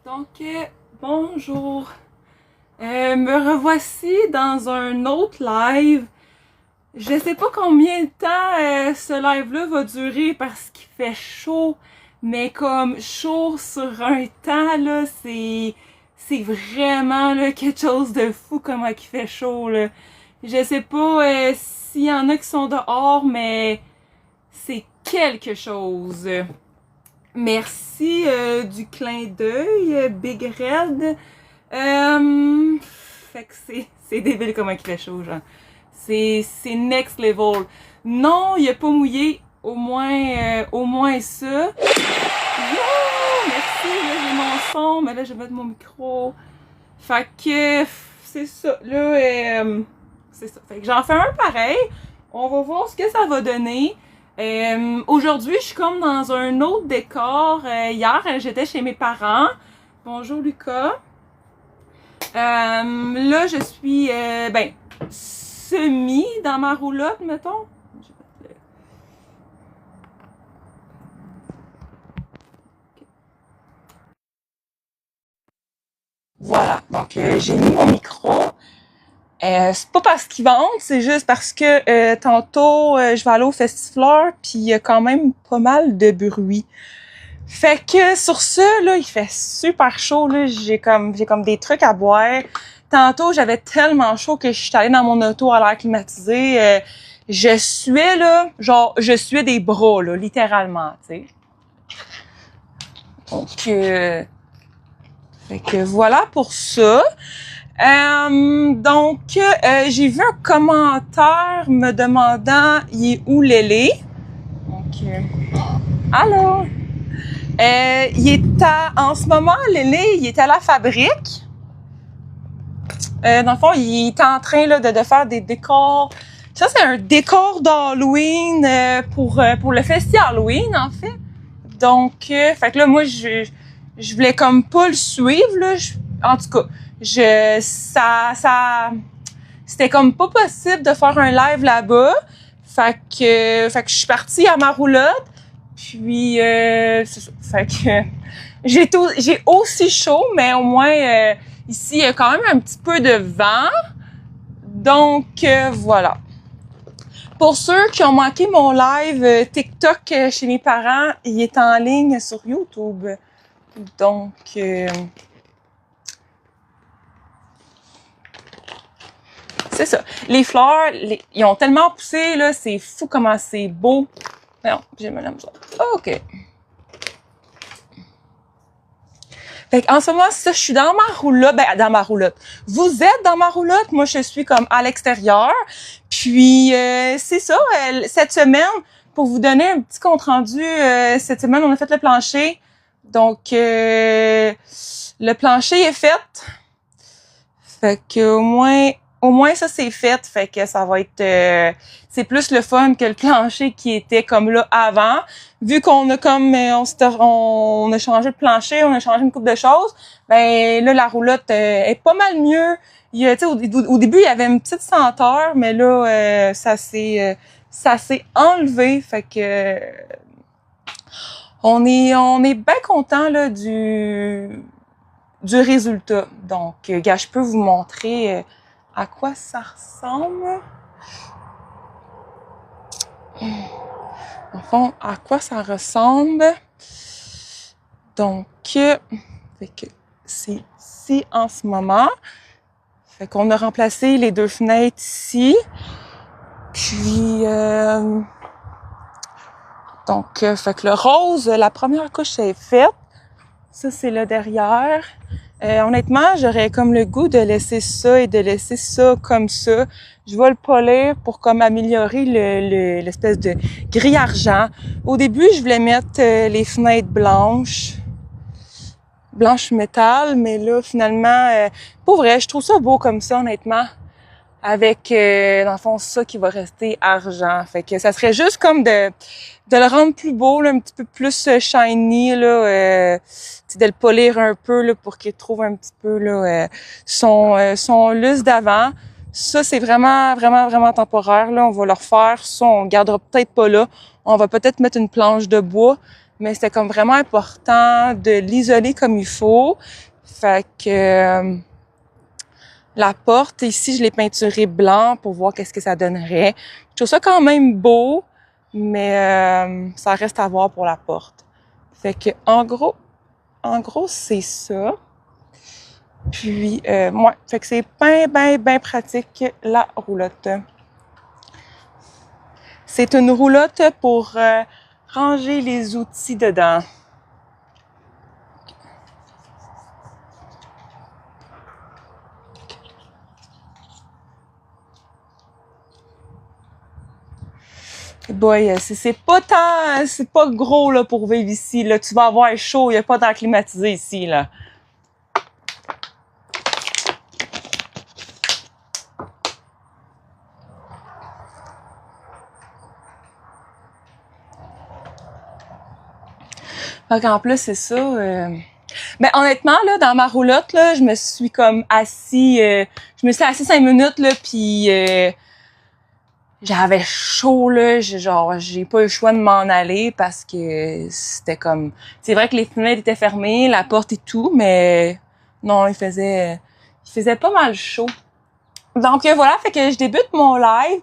Donc, bonjour. Me revoici dans un autre live. Je sais pas combien de temps ce live-là va durer parce qu'il fait chaud, mais comme chaud sur un temps, là, c'est vraiment là, quelque chose de fou comment il fait chaud, là. Je sais pas s'il y en a qui sont dehors, mais c'est quelque chose. Merci du clin d'œil, Big Red. Fait que c'est débile comment il fait chaud, genre. C'est next level. Non, il a pas mouillé. Au moins ça. Yeah! Merci, là j'ai mon son, mais là je vais mettre mon micro. Fait que c'est ça. Là, c'est ça. Fait que j'en fais un pareil. On va voir ce que ça va donner. Aujourd'hui, je suis comme dans un autre décor. Hier, j'étais chez mes parents. Bonjour Lucas. Là, je suis semi dans ma roulotte, mettons. Voilà, donc j'ai mis mon micro. C'est pas parce qu'ils vendent, c'est juste parce que tantôt je vais aller au Festifleur puis il y a quand même pas mal de bruit. Fait que sur ça là, il fait super chaud là, j'ai comme des trucs à boire. Tantôt, j'avais tellement chaud que je suis allée dans mon auto à l'air climatisé, je suais là, genre je suais des bras là, littéralement, tu sais. Donc fait que voilà pour ça. J'ai vu un commentaire me demandant il est où Lélé. Donc, allô? En ce moment, Lélé, il est à la fabrique. Dans le fond, il est en train là, de faire des décors. Ça, c'est un décor d'Halloween pour le festival Halloween, en fait. Donc, fait que là, moi, je voulais comme pas le suivre, là. En tout cas, c'était comme pas possible de faire un live là-bas. Fait que je suis partie à ma roulotte. Puis, c'est ça. Fait que j'ai aussi chaud, mais au moins, ici, il y a quand même un petit peu de vent. Donc, voilà. Pour ceux qui ont manqué mon live TikTok chez mes parents, il est en ligne sur YouTube. Donc, c'est ça. Les fleurs, ils ont tellement poussé, là, c'est fou comment c'est beau. Non, j'ai mal à me dire. OK. Fait qu'en ce moment, ça, je suis dans ma roulotte. Dans ma roulotte. Vous êtes dans ma roulotte. Moi, je suis comme à l'extérieur. Puis, c'est ça. Cette semaine, pour vous donner un petit compte-rendu, cette semaine, on a fait le plancher. Donc, le plancher est fait. Fait que au moins ça c'est fait. Fait que ça va être c'est plus le fun que le plancher qui était comme là avant. Vu qu'on a comme on a changé de plancher, on a changé une couple de choses, ben là la roulotte est pas mal mieux. Il y a, tu sais, au début il y avait une petite senteur, mais là ça s'est enlevé. Fait que on est bien content là du résultat. Donc, gars, je peux vous montrer à quoi ça ressemble. En fond, à quoi ça ressemble. Donc, fait que c'est ici en ce moment. Fait qu'on a remplacé les deux fenêtres ici. Puis, fait que le rose, la première couche est faite. Ça, c'est là derrière. Honnêtement, j'aurais comme le goût de laisser ça et de laisser ça comme ça. Je vais le polir pour comme améliorer l'espèce de gris argent. Au début, je voulais mettre les fenêtres blanches métal, mais là, finalement, pour vrai, je trouve ça beau comme ça, honnêtement. Avec, dans le fond, ça qui va rester argent. Fait que ça serait juste comme de le rendre plus beau, là, un petit peu plus shiny, là, de le polir un peu là, pour qu'il trouve un petit peu là, son lustre d'avant. Ça, c'est vraiment, vraiment, vraiment temporaire. Là. On va le refaire. Ça, on gardera peut-être pas là. On va peut-être mettre une planche de bois. mais c'était comme vraiment important de l'isoler comme il faut. Fait que la porte, ici, je l'ai peinturée blanc pour voir qu'est-ce que ça donnerait. Je trouve ça quand même beau, mais ça reste à voir pour la porte. Fait que en gros, c'est ça. Puis, ouais, fait que c'est bien pratique, la roulotte. C'est une roulotte pour ranger les outils dedans. Boy, c'est pas gros là pour vivre ici. Là, tu vas avoir chaud, il y a pas d'air climatisé ici là. Fait qu'en plus, c'est ça. Ben honnêtement, là, dans ma roulotte, là, je me suis comme assis 5 minutes, là, puis j'avais chaud, là. J'ai pas eu le choix de m'en aller parce que c'était comme... C'est vrai que les fenêtres étaient fermées, la porte et tout, mais non, il faisait pas mal chaud. Donc voilà, fait que je débute mon live.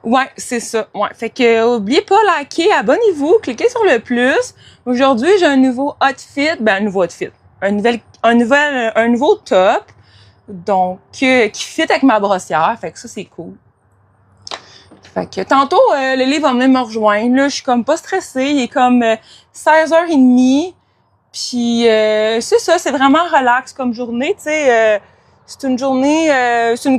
Ouais, c'est ça. Ouais, fait que oubliez pas liker, abonnez-vous, cliquez sur le plus. Aujourd'hui, j'ai un nouveau outfit, un nouveau top. Donc qui fit avec ma brossière, fait que ça c'est cool. Fait que tantôt Lily va venir me rejoindre là, je suis comme pas stressée, il est comme 16h30. Puis c'est ça, c'est vraiment relax comme journée, tu sais, c'est une journée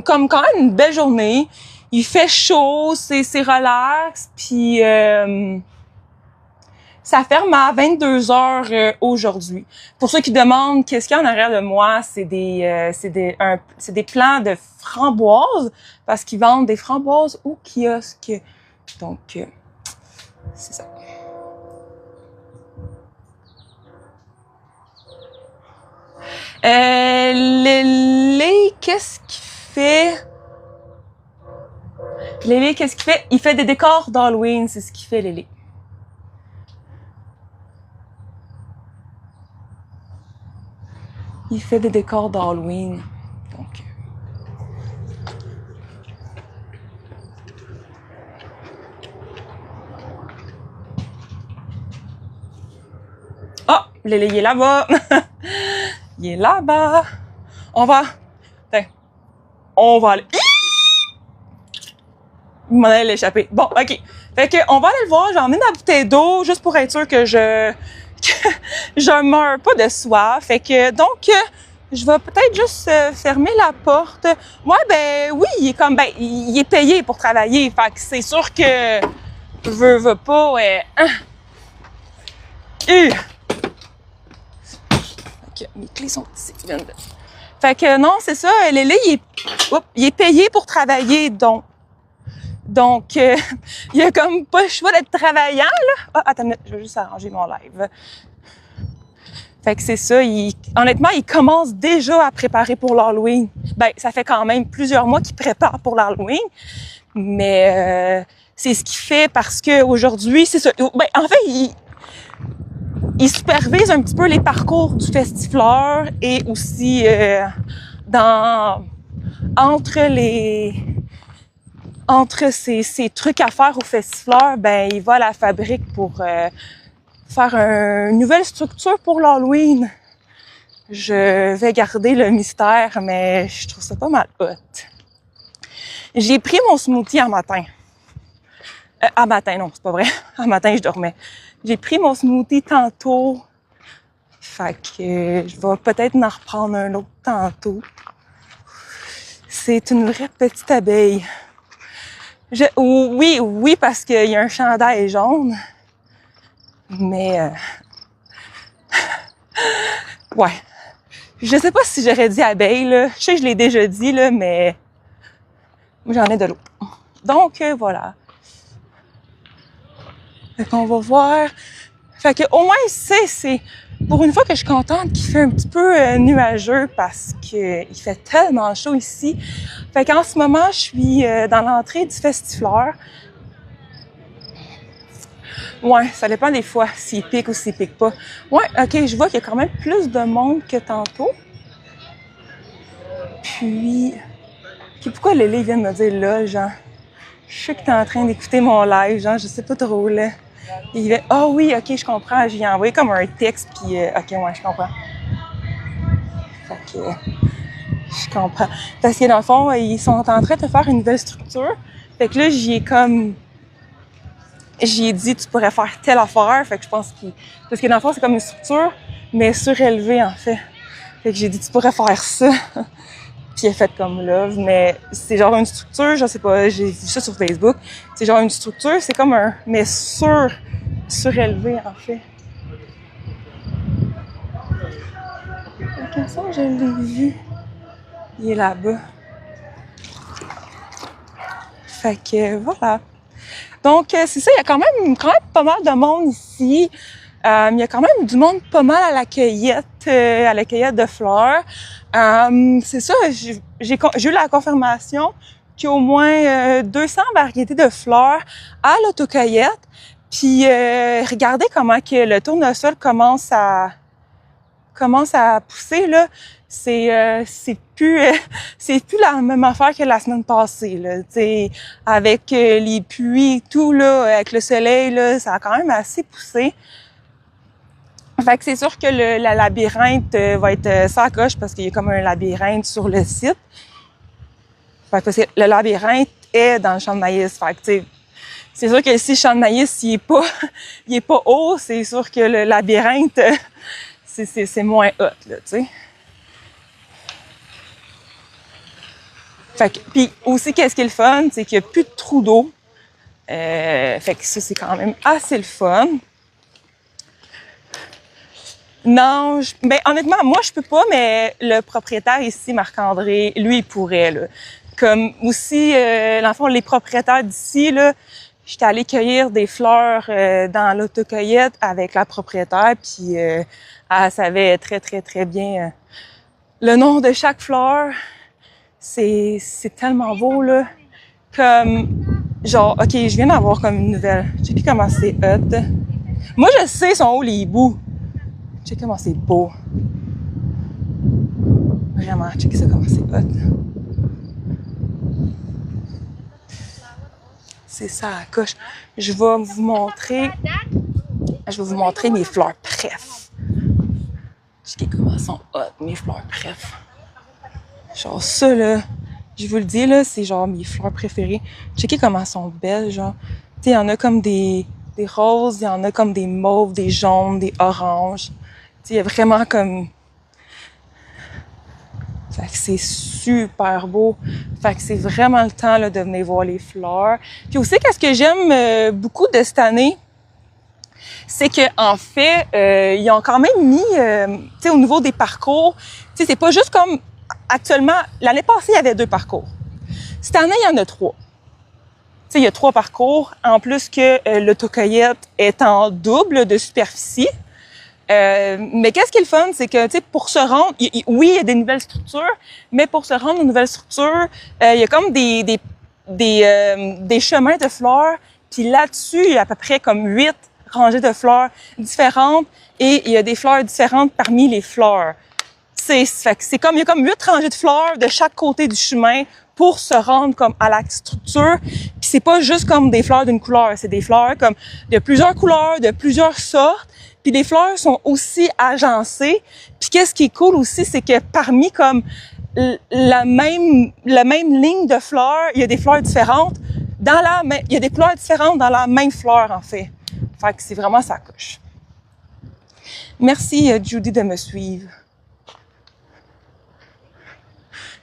comme quand même une belle journée. Il fait chaud, c'est relax, puis ça ferme à 22h aujourd'hui. Pour ceux qui demandent qu'est-ce qu'il y a en arrière de moi, c'est des plants de framboises parce qu'ils vendent des framboises au kiosque. Donc c'est ça. Lélé, qu'est-ce qu'il fait? Lélé, qu'est-ce qu'il fait? Il fait des décors d'Halloween, c'est ce qu'il fait, Lélé. Il fait des décors d'Halloween. Donc... Oh! Lélé, il est là-bas! Il est là-bas! On va aller... Il m'en allait l'échapper. Bon, OK. Fait que on va aller le voir. J'ai emmené ma bouteille d'eau juste pour être sûr que je meurs pas de soif. Fait que donc je vais peut-être juste fermer la porte. Ouais, ben oui, il est payé pour travailler. Fait que c'est sûr que veux pas. OK, mes clés sont ici. Fait que non, c'est ça. Lélé, il est payé pour travailler, donc, il a comme pas le choix d'être travaillant, là. Ah, attends une minute, je vais juste arranger mon live. Fait que c'est ça, honnêtement, il commence déjà à préparer pour l'Halloween. Ben, ça fait quand même plusieurs mois qu'il prépare pour l'Halloween, mais c'est ce qu'il fait parce que aujourd'hui, c'est ça. Ben, en fait, il supervise un petit peu les parcours du Festifleur et aussi entre ces trucs à faire au Festifleur, ben il va à la fabrique pour faire une nouvelle structure pour l'Halloween. Je vais garder le mystère, mais je trouve ça pas mal hot. J'ai pris mon smoothie un matin. Non, c'est pas vrai. Un matin, je dormais. J'ai pris mon smoothie tantôt. Fait que je vais peut-être en reprendre un autre tantôt. C'est une vraie petite abeille. Oui, parce qu'il y a un chandail jaune. Mais, ouais. Je sais pas si j'aurais dit abeille, là. Je sais que je l'ai déjà dit, là, mais moi, j'en ai de l'eau. Donc, voilà. Fait qu'on va voir. Fait que, au moins, c'est pour une fois que je suis contente qu'il fait un petit peu nuageux parce que il fait tellement chaud ici. Fait qu'en ce moment, je suis dans l'entrée du Festifleur. Ouais, ça dépend des fois, s'il pique ou s'il pique pas. Ouais, OK, je vois qu'il y a quand même plus de monde que tantôt. Puis, pourquoi Lily vient de me dire là, genre, je sais que t'es en train d'écouter mon live, genre, je sais pas trop là. Il va, ah oui, OK, je comprends, je lui ai envoyé comme un texte, puis OK, ouais, je comprends. Fait que, je comprends. Parce que dans le fond, ils sont en train de faire une nouvelle structure. Fait que là, j'y ai dit, tu pourrais faire telle affaire. Fait que je pense parce que dans le fond, c'est comme une structure, mais surélevée, en fait. Fait que j'ai dit, tu pourrais faire ça. Puis il a fait comme love, mais c'est genre une structure, je sais pas, j'ai vu ça sur Facebook. C'est genre une structure, c'est comme mais surélevé, en fait. Comme ça, je l'ai vu. Il est là-bas. Fait que, voilà. Donc, c'est ça, il y a quand même pas mal de monde ici. Il y a quand même du monde pas mal à la cueillette de fleurs. C'est ça, j'ai eu la confirmation qu'il y a au moins 200 variétés de fleurs à l'autocueillette. Puis, regardez comment que le tournesol commence à pousser, là. C'est plus la même affaire que la semaine passée, là. T'sais, avec les pluies et tout, là, avec le soleil, là, ça a quand même assez poussé. Fait que c'est sûr que la labyrinthe va être sans coche parce qu'il y a comme un labyrinthe sur le site. Fait que parce que le labyrinthe est dans le champ de maïs. Fait que, t'sais, c'est sûr que si le champ de maïs, il est pas haut, c'est sûr que le labyrinthe, c'est moins hot, là, tu sais. Fait que, puis aussi, qu'est-ce qui est le fun, c'est qu'il n'y a plus de trous d'eau. Fait que ça, c'est quand même assez le fun. Non, ben honnêtement, moi, je peux pas, mais le propriétaire ici, Marc-André, lui, il pourrait, là. Comme aussi, dans le fond, les propriétaires d'ici, là, j'étais allée cueillir des fleurs dans l'autocueillette avec la propriétaire, puis elle savait très, très, très bien le nom de chaque fleur. C'est tellement beau, là. Comme, genre, OK, je viens d'avoir comme une nouvelle. Checkez comment c'est hot. Moi, je sais sont où les hiboux. Checkez comment c'est beau. Vraiment, checkez ça comment c'est hot. C'est ça à coche. Je vais vous montrer mes fleurs préf. Checkez comment elles sont hot, mes fleurs préf. Genre ça, là, je vous le dis, là, c'est genre mes fleurs préférées. Checkez comment elles sont belles, genre. Tu sais, il y en a comme des roses, il y en a comme des mauves, des jaunes, des oranges. Tu sais, il y a vraiment comme... Fait que c'est super beau. Fait que c'est vraiment le temps, là, de venir voir les fleurs. Puis aussi, qu'est-ce que j'aime beaucoup de cette année, c'est que en fait, ils ont quand même mis, tu sais, au niveau des parcours, tu sais, c'est pas juste comme actuellement, l'année passée, il y avait 2 parcours. Cette année, il y en a 3. Tu sais, il y a 3 parcours, en plus que l'autocueillette est en double de superficie. Mais qu'est-ce qui est le fun, c'est que, tu sais, pour se rendre, oui, il y a des nouvelles structures, mais pour se rendre aux nouvelles structures, il y a comme des chemins de fleurs, puis là-dessus, il y a à peu près comme 8 rangées de fleurs différentes, et il y a des fleurs différentes parmi les fleurs. C'est comme, il y a comme 8 rangées de fleurs de chaque côté du chemin pour se rendre comme à la structure. Puis c'est pas juste comme des fleurs d'une couleur, c'est des fleurs comme de plusieurs couleurs, de plusieurs sortes. Puis les fleurs sont aussi agencées. Puis qu'est-ce qui est cool aussi, c'est que parmi comme la même ligne de fleurs, il y a des fleurs différentes. Il y a des couleurs différentes dans la même fleur, en fait. Fait que c'est vraiment ça coche. Merci, Judy, de me suivre.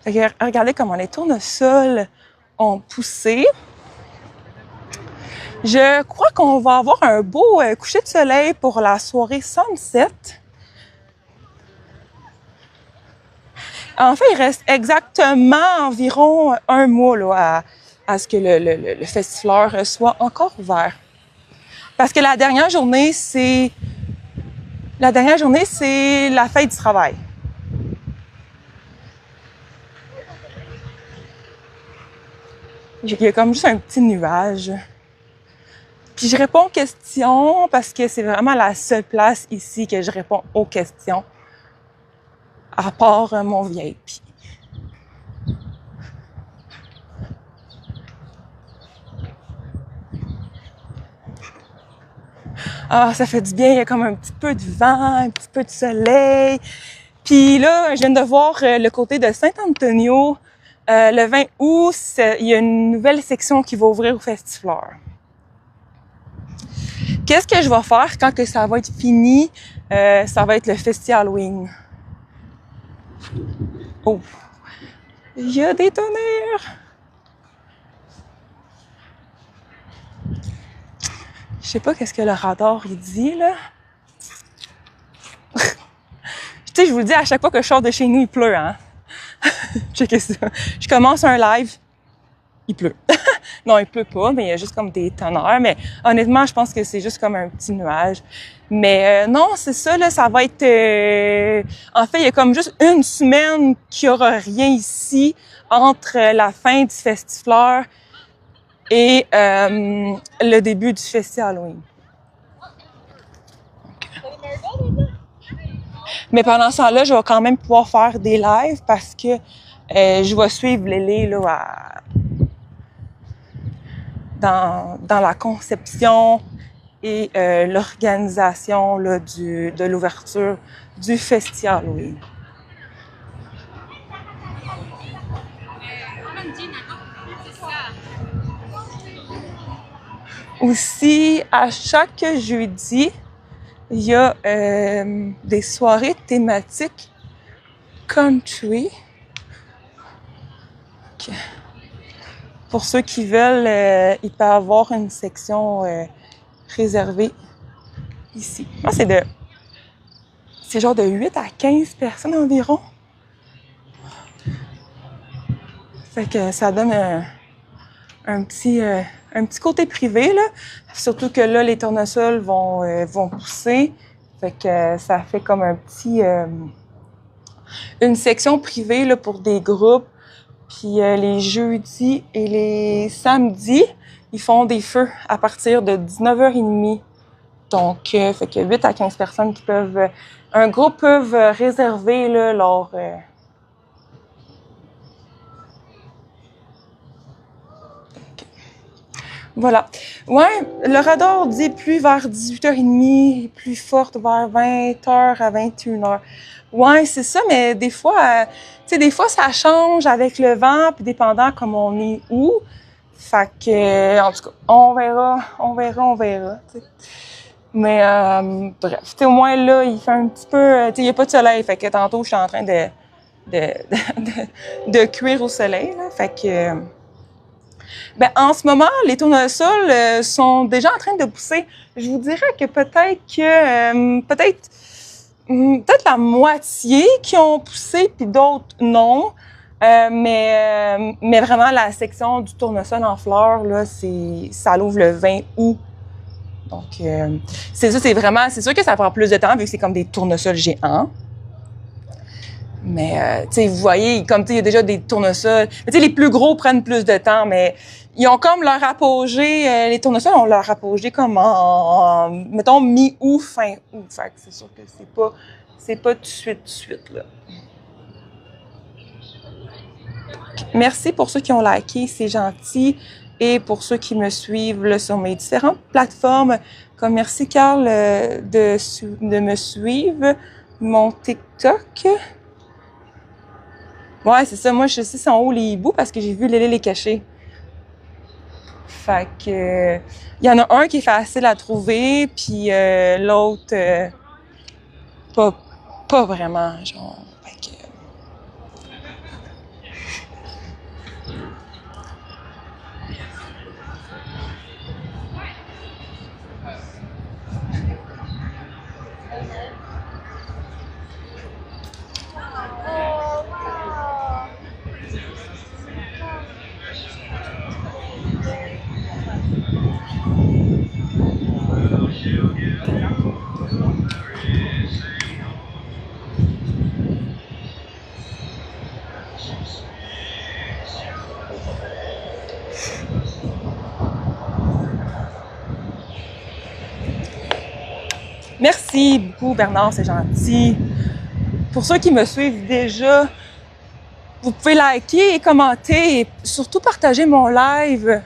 Fait que regardez comment les tournesols ont poussé. Je crois qu'on va avoir un beau coucher de soleil pour la soirée sunset. En fait, il reste exactement environ 1 mois là, à ce que le festifleur soit encore ouvert. Parce que la dernière journée, c'est la fête du travail. Il y a comme juste un petit nuage Puis je réponds aux questions parce que c'est vraiment la seule place ici que je réponds aux questions, à part mon VIP. Ah, ça fait du bien, il y a comme un petit peu de vent, un petit peu de soleil. Puis là, je viens de voir le côté de Saint-Antonio. Le 20 août, il y a une nouvelle section qui va ouvrir au Festifleur. Qu'est-ce que je vais faire quand que ça va être fini? Ça va être le Festi Halloween. Oh! Il y a des tonnerres! Je sais pas qu'est-ce que le radar il dit, là. Tu sais, je vous le dis, à chaque fois que je sors de chez nous, il pleut, hein. Checkez ça. Je commence un live, il pleut. Non, il pleut pas, mais il y a juste comme des tonnerres. Mais honnêtement, je pense que c'est juste comme un petit nuage. Mais non, c'est ça, là, ça va être... En fait, il y a comme juste une semaine qu'il n'y aura rien ici entre la fin du Festifleur et le début du Festi Halloween. Mais pendant ce temps-là, je vais quand même pouvoir faire des lives parce que je vais suivre Lélé là, dans la conception et l'organisation là, de l'ouverture du Festi Halloween. Aussi, à chaque jeudi, il y a des soirées thématiques country. Okay. Pour ceux qui veulent, il peut y avoir une section réservée ici. Moi, c'est genre de 8 à 15 personnes environ. Fait que ça donne un petit côté privé, là. Surtout que là, les tournesols vont pousser. Fait que ça fait comme un petit... une section privée là, pour des groupes. Puis les jeudis et les samedis, ils font des feux à partir de 19h30. Donc, fait que 8 à 15 personnes qui peuvent... un groupe peuvent réserver là, leur... Voilà. Ouais, le radar dit pluie vers 18h30, pluie forte vers 20h à 21h. Ouais, c'est ça, mais des fois, tu sais, des fois, ça change avec le vent, puis dépendant comme on est où. Fait que, en tout cas, on verra, t'sais. Mais, bref, tu sais, au moins, là, il fait un petit peu, tu sais, il n'y a pas de soleil, fait que tantôt, je suis en train de cuire au soleil, là, fait que... Ben, en ce moment, les tournesols sont déjà en train de pousser. Je vous dirais que peut-être la moitié qui ont poussé, puis d'autres non. Mais vraiment, la section du tournesol en fleurs, là, ça l'ouvre le 20 août. Donc, c'est ça, c'est sûr que ça prend plus de temps, vu que c'est comme des tournesols géants. Mais, tu sais, vous voyez, comme, tu sais, il y a déjà des tournesols. Tu sais, les plus gros prennent plus de temps, mais ils ont comme leur apogée, les tournesols ont leur apogée comme mettons, mi-août, fin août. Fait que c'est sûr que c'est pas tout de suite, là. Merci pour ceux qui ont liké, c'est gentil. Et pour ceux qui me suivent là, sur mes différentes plateformes, comme merci Carl de me suivre. Mon TikTok. Ouais, c'est ça. Moi, je sais c'est en haut les hiboux parce que j'ai vu Lélé les cacher. Fait que il y en a un qui est facile à trouver, puis l'autre pas vraiment, genre. Fait que... Merci beaucoup, Bernard, c'est gentil. Pour ceux qui me suivent déjà, vous pouvez liker et commenter et surtout partager mon live.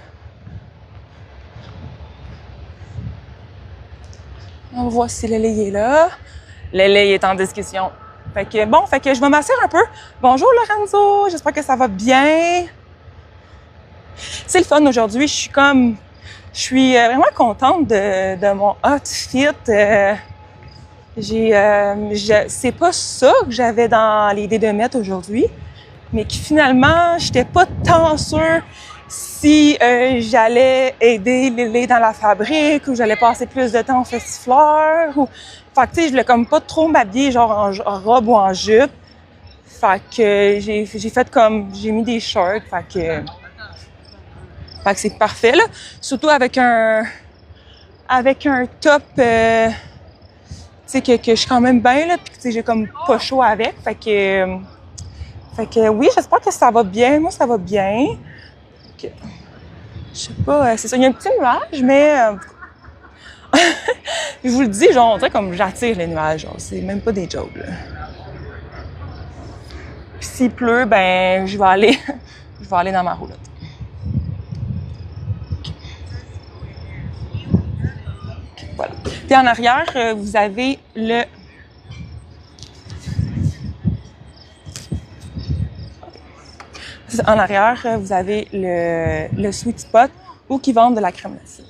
On voit si Lélé est là. Lélé est en discussion. Fait que je vais m'asseoir un peu. Bonjour Lorenzo, j'espère que ça va bien. C'est le fun aujourd'hui, je suis vraiment contente de mon outfit. C'est pas ça que j'avais dans l'idée de mettre aujourd'hui, mais que finalement, j'étais pas tant sûre si j'allais aider Lily dans la fabrique ou j'allais passer plus de temps au festifleur. Fait que tu sais, je voulais comme pas trop m'habiller genre en robe ou en jupe. Fait que j'ai mis des shorts. Fait que c'est parfait là. Surtout avec un top. Tu sais, que je suis quand même bien, là, puis que j'ai comme pas chaud avec. Fait que oui, j'espère que ça va bien. Moi, ça va bien. Je sais pas, c'est ça. Il y a un petit nuage, mais je vous le dis, genre, on dirait comme j'attire les nuages. Genre, c'est même pas des jokes, là. Puis s'il pleut, ben, je vais aller dans ma roulotte. Voilà. Puis en arrière, vous avez en arrière, vous avez le sweet spot où qui vendent de la crème glacée.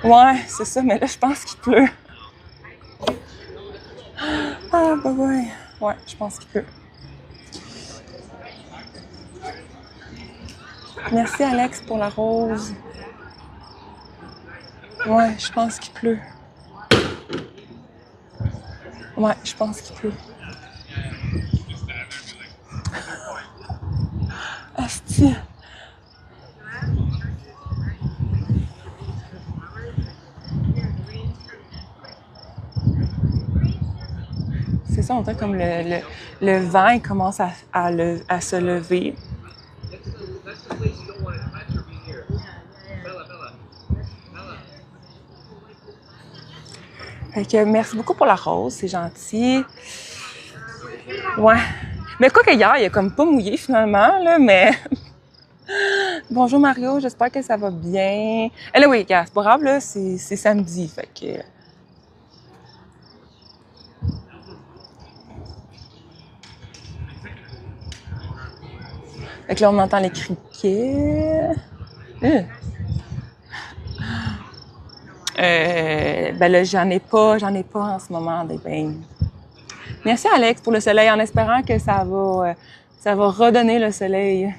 Ouais, c'est ça, mais là, je pense qu'il pleut. Ah, bah ouais. Ouais, je pense qu'il pleut. Merci, Alex, pour la rose. Ouais, je pense qu'il pleut. Ouais, je pense qu'il pleut. Asti. C'est ça, on dirait comme le vent il commence à se lever. Fait que merci beaucoup pour la rose, c'est gentil. Ouais. Mais quoi que hier, il a comme pas mouillé finalement, là, mais... Bonjour Mario, j'espère que ça va bien. Eh là oui, c'est pas grave, là, c'est samedi, fait que... Fait que là, on entend les criquets. Ben là, j'en ai pas en ce moment des beignes. Merci Alex pour le soleil, en espérant que ça va redonner le soleil.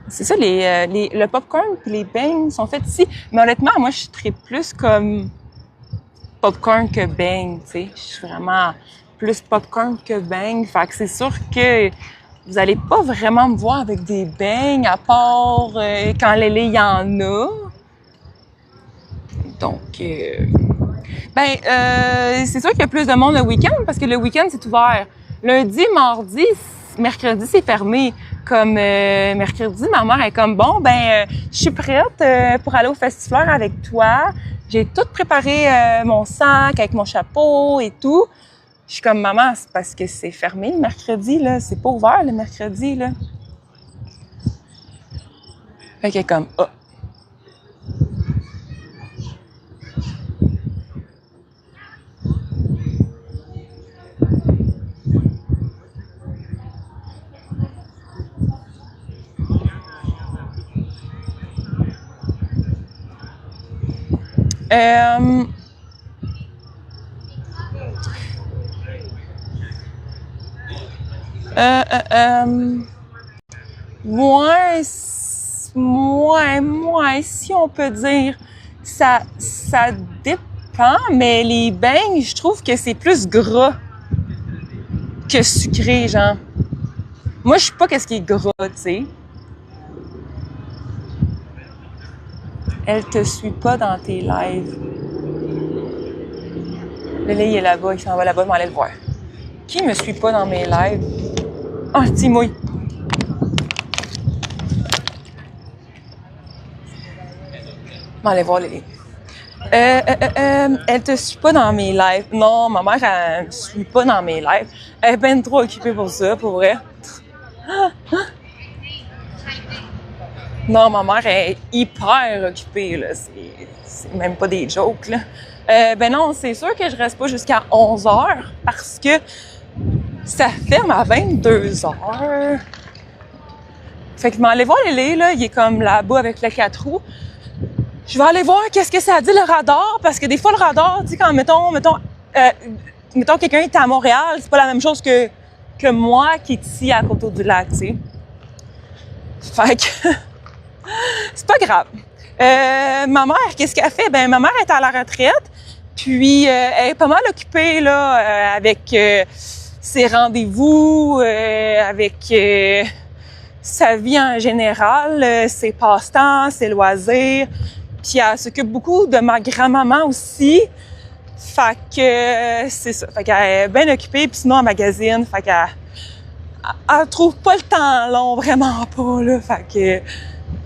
C'est ça, le popcorn et les beignes sont faits ici. Mais honnêtement, moi, je suis très plus comme popcorn que beignes, tu sais. Je suis vraiment plus popcorn que beignes. Fait que c'est sûr que vous allez pas vraiment me voir avec des beignes, à part quand Lélé y en a. Donc, c'est sûr qu'il y a plus de monde le week-end parce que le week-end, c'est ouvert. Lundi, mardi, mercredi, c'est fermé. Comme mercredi, ma mère est comme, bon, je suis prête pour aller au festifleur avec toi. J'ai tout préparé mon sac avec mon chapeau et tout. Je suis comme, maman, c'est parce que c'est fermé le mercredi, là. C'est pas ouvert le mercredi, là. Fait qu'elle est comme, ah. Moi, si on peut dire, ça dépend, mais les beignes, je trouve que c'est plus gras que sucré, genre. Moi, je sais pas qu'est-ce qui est gras, tu sais. Elle te suit pas dans tes lives. Le lait, il est là-bas, il s'en va là-bas, mais allez le voir. Qui me suit pas dans mes lives? Ah, tu mouilles. On va aller voir Lily. Elle te suit pas dans mes lives. Non, ma mère, elle me suit pas dans mes lives. Elle est ben trop occupée pour ça, pour vrai. Non, ma mère est hyper occupée, là. C'est même pas des jokes, là. Ben non, c'est sûr que je reste pas jusqu'à 11h parce que ça ferme à 22h. Fait que je vais aller voir Lélé, là. Il est comme là-bas avec le 4 roues. Je vais aller voir qu'est-ce que ça dit le radar, parce que des fois, le radar, tu sais, quand, mettons, quelqu'un est à Montréal, c'est pas la même chose que moi qui est ici à côté du lac, tu sais. Fait que c'est pas grave. Ma mère, qu'est-ce qu'elle fait? Ben, ma mère est à la retraite, puis elle est pas mal occupée, là, avec ses rendez-vous, avec sa vie en général, ses passe-temps, ses loisirs. Puis elle s'occupe beaucoup de ma grand-maman aussi. Fait que c'est ça. Fait qu'elle est bien occupée, puis sinon elle magasine. Fait qu'elle trouve pas le temps long, vraiment pas, là. Fait que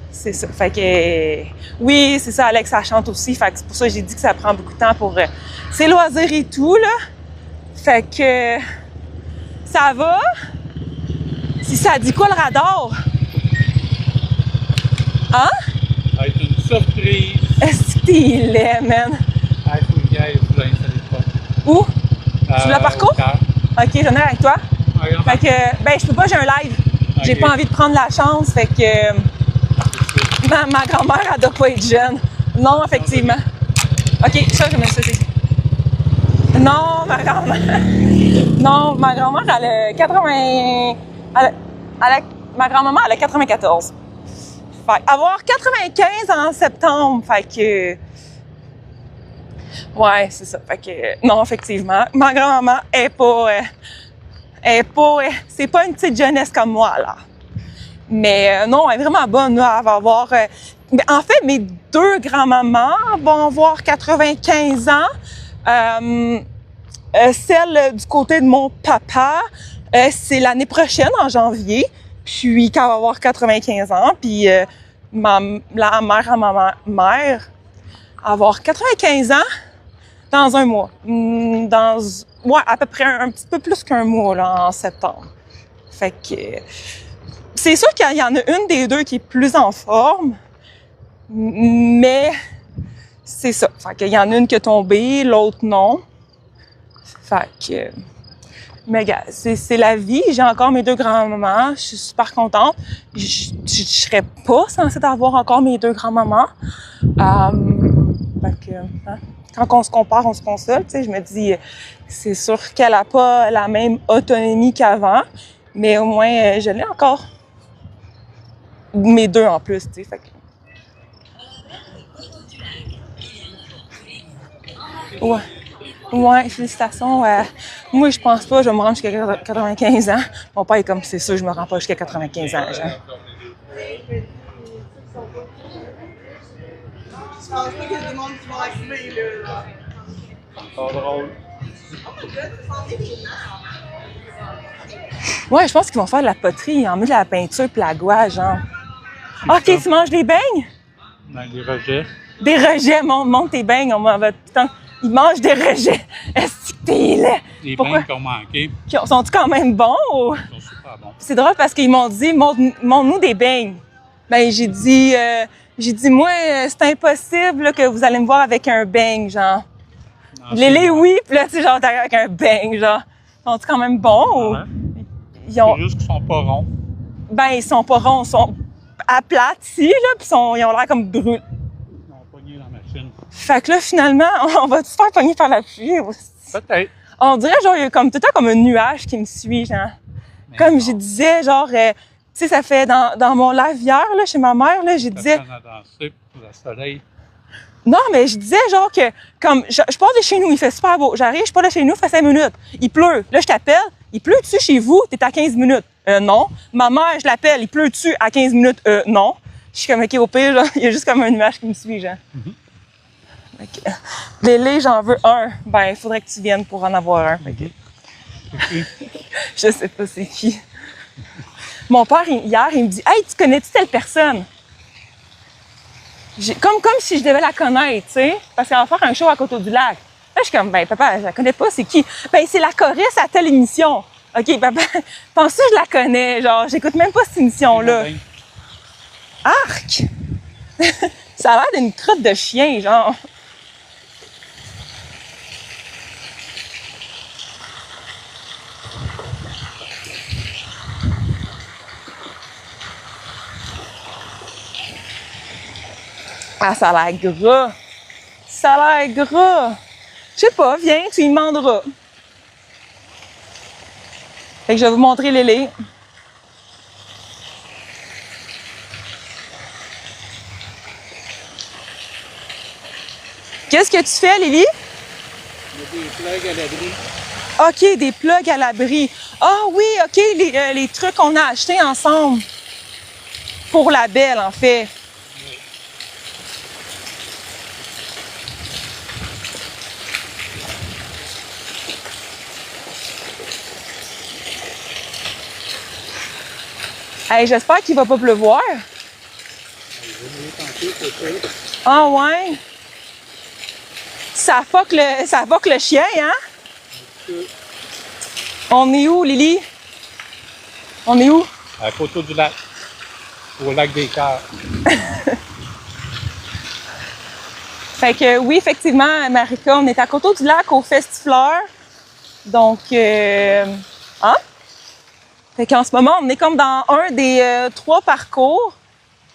c'est ça. Fait que oui, c'est ça, Alex, elle chante aussi. Fait que c'est pour ça que j'ai dit que ça prend beaucoup de temps pour ses loisirs et tout, là. Fait que ça va. Si ça dit quoi le radar? Hein? Ça va être une surprise. Est-ce que t'es laid, man? Il faut que j'aille vous installer pas. Où? Tu l'as parcours? Ok, j'en ai avec toi. Okay, fait que, ben, je peux pas, j'ai un live. Okay. J'ai pas envie de prendre la chance, fait que ma grand-mère, elle doit pas être jeune. Non, effectivement. Ok, ça, je me suis dit. Non, ma grand-mère. Non, ma grand-mère, elle a 80. Ma grand-maman, elle a 94. Fait avoir 95 en septembre, fait que... Ouais, c'est ça. Fait que, non, effectivement, ma grand-maman est pas... c'est pas une petite jeunesse comme moi, là. Mais non, elle est vraiment bonne, là. Elle va avoir... en fait, mes deux grands-mamans vont avoir 95 ans. Celle du côté de mon papa, c'est l'année prochaine, en janvier. Puis, quand elle va avoir 95 ans, puis la mère à ma mère va avoir 95 ans dans un mois. Ouais, à peu près un petit peu plus qu'un mois, là, en septembre. Fait que c'est sûr qu'il y en a une des deux qui est plus en forme, mais c'est ça. Fait qu'il y en a une qui est tombée, l'autre non. Fait que... Mais gars, c'est la vie. J'ai encore mes deux grands-mamans. Je suis super contente. Je serais pas censée avoir encore mes deux grands-mamans. Fait que, hein, quand on se compare, on se console. Tu sais, je me dis, c'est sûr qu'elle a pas la même autonomie qu'avant, mais au moins, je l'ai encore. Mes deux en plus, tu sais. Fait que... Ouais. Ouais, félicitations. Moi, je pense pas, je vais me rendre jusqu'à 95 ans. Mon père est comme, c'est sûr, je me rends pas jusqu'à 95 ans, genre. Je pense pas qu'il y a des monde qui vont arriver, là. C'est encore drôle. Ouais, je pense qu'ils vont faire de la poterie. Ils ont mis de la peinture puis la gouache, genre. OK, tu manges des beignes? Ben, des rejets. Des rejets, monte tes beignes. On va putain. Ils mangent des rejets. Est-ce que t'es laid? Les beignes qui ont manqué. Sont-ils quand même bons? Ou? Ils sont super bons. C'est drôle parce qu'ils m'ont dit, montre-nous des beignes. Ben, j'ai dit, moi, c'est impossible là, que vous allez me voir avec un beigne, genre. Lélé, oui, puis là, tu sais, genre, t'arrives avec un beigne, genre. Sont-ils quand même bons? Ouais. Ils ont... C'est juste qu'ils sont pas ronds. Ben, ils sont pas ronds, ils sont aplatis, là, puis ils ont l'air comme brûlés. Ils ont pogné dans la machine. Fait que là, finalement, on va-tu se faire pogner par la pluie? Peut-être. On dirait, genre, il y a comme tout le temps comme un nuage qui me suit, genre. Mais comme je disais, genre, tu sais, ça fait dans mon live hier, là, chez ma mère, là, je disais... On a dansé pour le soleil. Non, mais je disais, genre, que, comme, je pars de chez nous, il fait super beau. J'arrive, je pars de chez nous, il fait 5 minutes. Il pleut. Là, je t'appelle. Il pleut-tu chez vous? T'es à 15 minutes. Non. Ma mère, je l'appelle. Il pleut-tu à 15 minutes? Non. Je suis comme, OK, au pire, là, il y a juste comme un nuage qui me suit, genre. Okay. Lélé, j'en veux un. Ben, il faudrait que tu viennes pour en avoir un. Okay. Okay. Je sais pas c'est qui. Mon père, hier, il me dit « Hey, tu connais-tu telle personne? » Comme si je devais la connaître, tu sais, parce qu'elle va faire un show à Coteau-du-Lac. Là, je suis comme « Ben, papa, je la connais pas, c'est qui? » « Ben, c'est la choriste à telle émission. » « OK, papa, pense que je la connais, genre, j'écoute même pas cette émission-là. » Arc! Ça a l'air d'une crotte de chien, genre. Ah, ça a l'air gras. Ça a l'air gras. Je sais pas, viens, tu y demanderas. Fait que je vais vous montrer Lélé. Qu'est-ce que tu fais, Lily? Il y a des plugs à l'abri. OK, des plugs à l'abri. Ah oui, OK, les trucs qu'on a achetés ensemble. Pour la belle, en fait. Hey, j'espère qu'il va pas pleuvoir. Ah ouais? Ça fuck le chien, hein? On est où, Lily? On est où? À Coteau-du-Lac, au lac des Cœurs. Fait que oui, effectivement, Marika, on est à Coteau-du-Lac au Festifleur. Donc, hein? Fait qu'en ce moment, on est comme dans un des 3 parcours.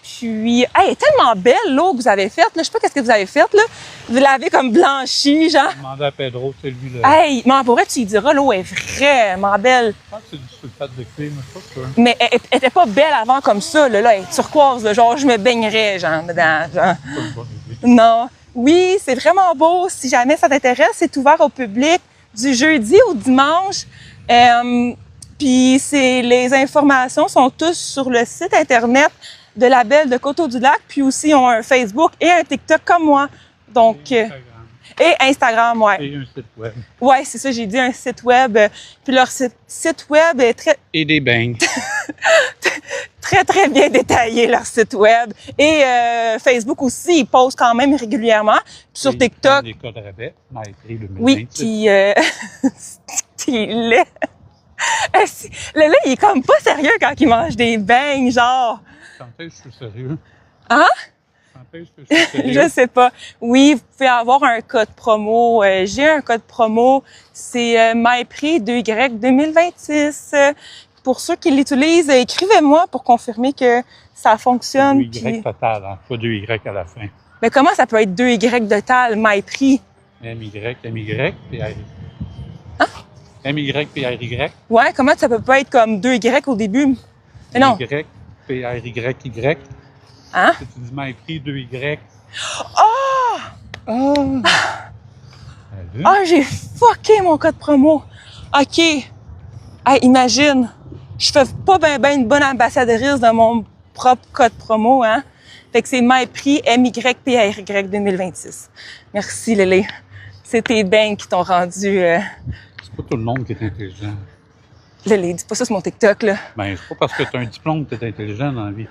Puis, hey, elle est tellement belle, l'eau que vous avez faite. Là. Je sais pas qu'est-ce que vous avez fait, là. Vous l'avez comme blanchie, genre. J'ai demandé à Pedro, c'est lui là. Hey, mais pour vrai, tu lui diras, l'eau est vraiment belle. Je pense que c'est du sulfate de clé, mais je sais pas. Mais elle était pas belle avant comme ça, là. Là, elle est turquoise, là. Genre, je me baignerais, genre, dedans. Genre. C'est pas une bonne idée. Non. Oui, c'est vraiment beau. Si jamais ça t'intéresse, c'est ouvert au public du jeudi au dimanche. Puis les informations sont tous sur le site internet de la Belle de Coteau-du-Lac. Puis aussi, ils ont un Facebook et un TikTok comme moi. Donc, et Instagram, ouais. Et un site web. Ouais, c'est ça, j'ai dit un site web. Puis leur site web est Et des beignes. très, très bien détaillé, leur site web. Et Facebook aussi, ils postent quand même régulièrement. Puis sur TikTok. Des codes rabais, Maîtrise 2026. Oui, puis il est... Là, il est comme pas sérieux quand il mange des beignes, genre. Quand est-ce que je suis sérieux? Hein? Quand est-ce que je suis sérieux? Je sais pas. Oui, vous pouvez avoir un code promo. J'ai un code promo. C'est MyPrix 2Y 2026. Pour ceux qui l'utilisent, écrivez-moi pour confirmer que ça fonctionne. 2Y puis... total, hein, pas 2Y à la fin. Mais comment ça peut être 2Y total, MyPrix? MY, puis R. Hein? MY, puis RY. Ouais, comment ça peut pas être comme 2Y au début? Mais non. Y, puis RY. Hein? Si tu dis MyPrix 2Y. Oh! Oh! Ah, j'ai fucké mon code promo. OK. Hey, imagine, je fais pas ben une bonne ambassadrice de mon propre code promo, hein? Fait que c'est MyPrix MYPRY 2026. Merci, Lélé. C'est tes beignes qui t'ont rendu... C'est pas tout le monde qui est intelligent. Lélé, dis pas ça sur mon TikTok, là. Ben, c'est pas parce que tu as un diplôme que tu es intelligent dans la vie.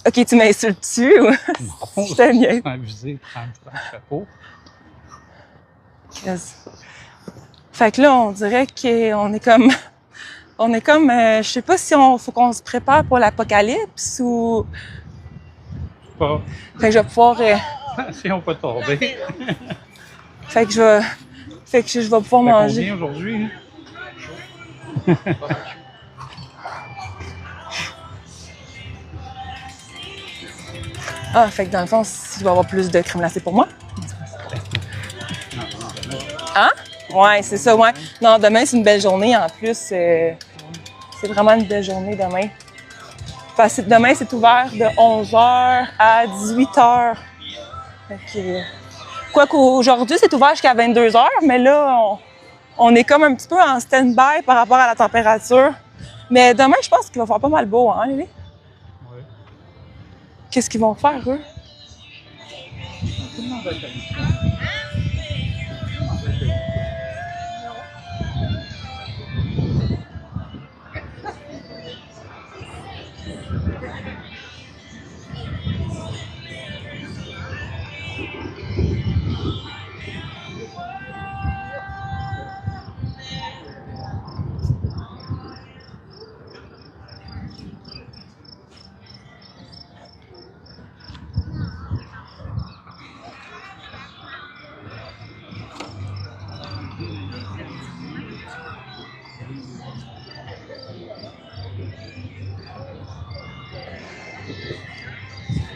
OK, tu m'insultes-tu ou... Non, Je t'aime bien. c'est avisé, prends le chapeau. Yes. Fait que là, on dirait qu'on est comme... On est comme... je sais pas si faut qu'on se prépare pour l'apocalypse ou... Pas. Fait que je vais pouvoir... Si on peut tomber. Fait que je vais pouvoir manger. Combien aujourd'hui? Ah, fait que dans le fond, il va y avoir plus de crème glacée pour moi. Hein? Ouais, c'est ça, ouais. Non, demain, c'est une belle journée en plus. C'est vraiment une belle journée demain. Enfin, demain, c'est ouvert de 11h à 18h. Fait que... Quoi qu'aujourd'hui, c'est ouvert jusqu'à 22h, mais là, on est comme un petit peu en stand-by par rapport à la température. Mais demain, je pense qu'il va faire pas mal beau, hein, Lily? Oui. Qu'est-ce qu'ils vont faire, eux?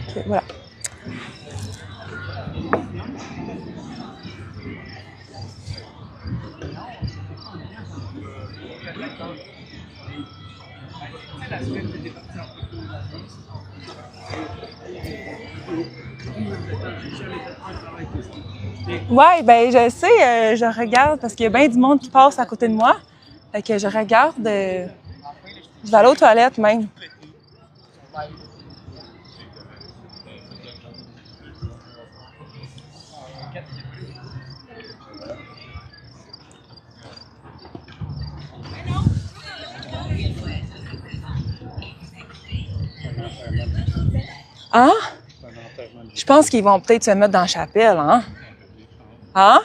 Ok, voilà. Ouais, ben je sais, je regarde parce qu'il y a bien du monde qui passe à côté de moi. Fait que je regarde, je vais aller aux toilettes même. Hein? Je pense qu'ils vont peut-être se mettre dans la chapelle, hein? Hein?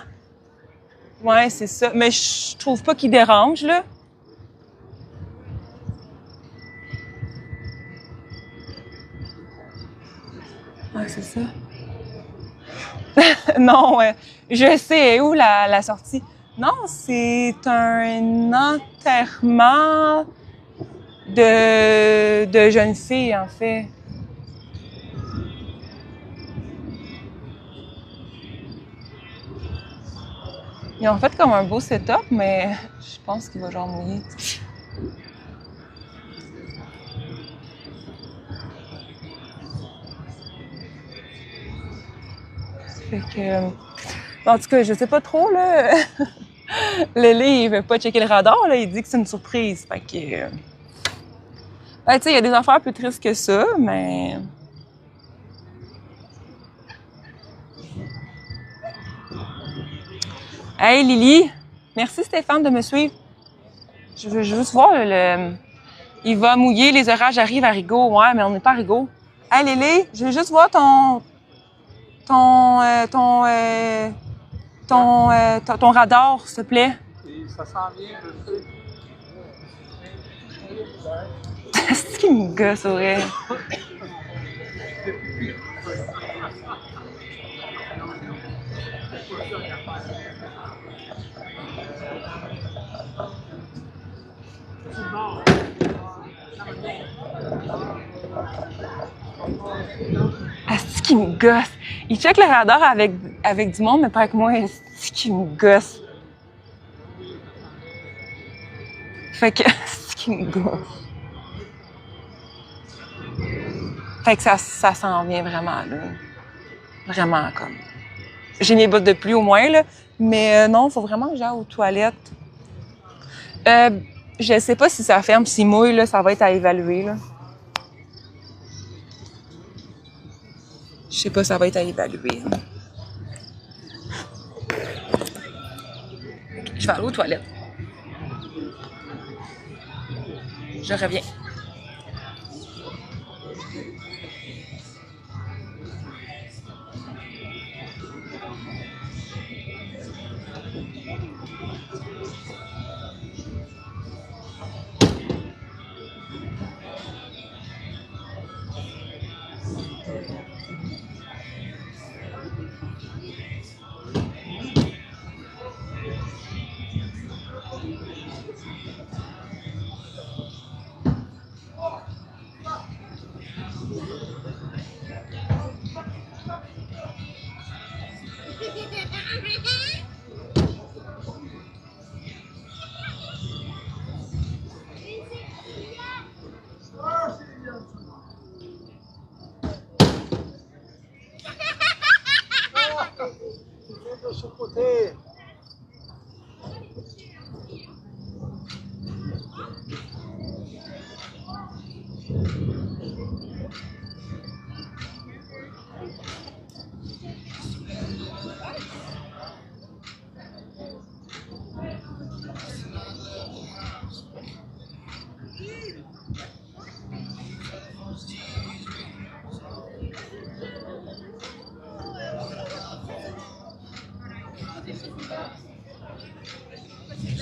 Ouais, c'est ça. Mais je trouve pas qu'ils dérangent, là. Ouais, c'est ça. Non, je sais où la sortie. Non, c'est un enterrement de jeune fille, en fait. Ils ont fait comme un beau setup, mais je pense qu'il va genre mouiller. Fait que, en tout cas, je sais pas trop, là. Lily, il veut pas checker le radar, là. Il dit que c'est une surprise. Fait que, ben, tu sais, il y a des affaires plus tristes que ça, mais... Hey, Lily! Merci, Stéphane, de me suivre. Je veux juste voir, le... Il va mouiller, les orages arrivent à Rigaud. Ouais, mais on n'est pas à Rigaud. Hey, Lily, je veux juste voir ton radar, s'il te plaît. Et ça s'en vient, je sais. C'est qui me gosse, ouais. Asti qui me gosse. Il check le radar avec du monde, mais pas avec moi. Asti qui me gosse. Fait que, asti qui me gosse. Fait que ça s'en vient vraiment, là. Vraiment, comme. J'ai mes bottes de pluie au moins, là. Mais non, faut vraiment que j'aille aux toilettes. Je sais pas si ça ferme, s'il mouille, là, ça va être à évaluer, là. Je sais pas, ça va être à évaluer. Là. Je vais aller aux toilettes. Je reviens.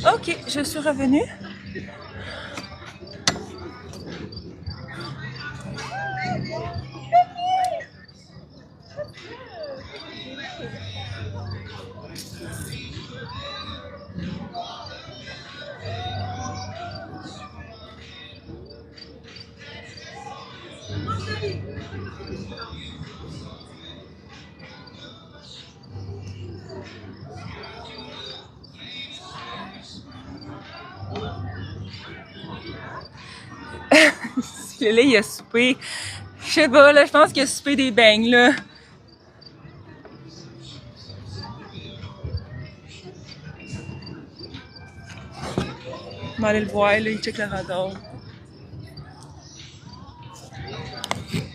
OK, je suis revenue. Là, il a soupé. Je sais pas, là, je pense qu'il a soupé des beignes, là. On va aller le voir, là, il check le radar.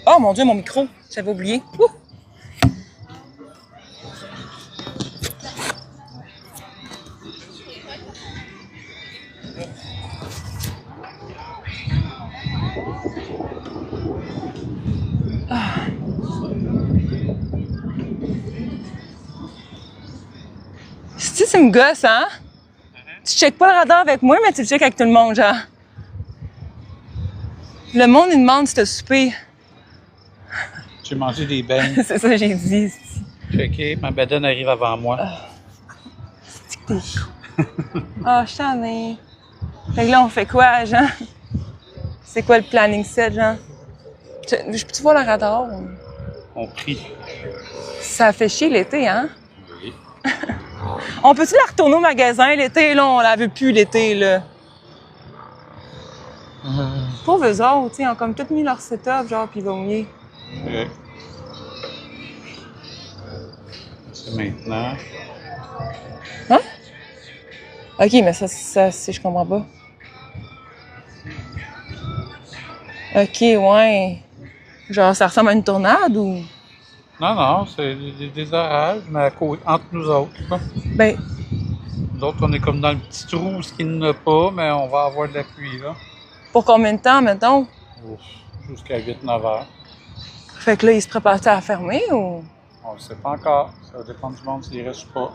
Oh mon Dieu, mon micro, j'avais oublié. Ouh! Si tu me gosses, hein? Tu checkes pas le radar avec moi, mais tu le checkes avec tout le monde, genre. Le monde, il demande si t'as soupé. J'ai mangé des beignes. C'est ça que j'ai dit. Checké, ma bedaine arrive avant moi. C'est que t'es con. Ah, je t'en ai. Fait que là, on fait quoi, Jean? C'est quoi le planning set, Jean? Je peux-tu voir le radar? On prie. Ça fait chier l'été, hein? Oui. On peut-tu la retourner au magasin l'été? Là, on la veut plus l'été, là. Pauvres eux autres, ils ont comme tout mis leur setup, genre, pis ils vont mouiller. Oui. C'est maintenant. Hein? OK, mais ça, je comprends pas. OK, ouais. Genre, ça ressemble à une tornade ou... Non, non, c'est des orages, mais entre nous autres. Là. Ben, Nous autres, on est comme dans le petit trou, ce qu'il n'y en a pas, mais on va avoir de la pluie, là. pour combien de temps, mettons? Ouf, jusqu'à 8-9 heures. Fait que là, ils se préparent à fermer ou... On ne sait pas encore. Ça va dépendre du monde s'il reste ou pas.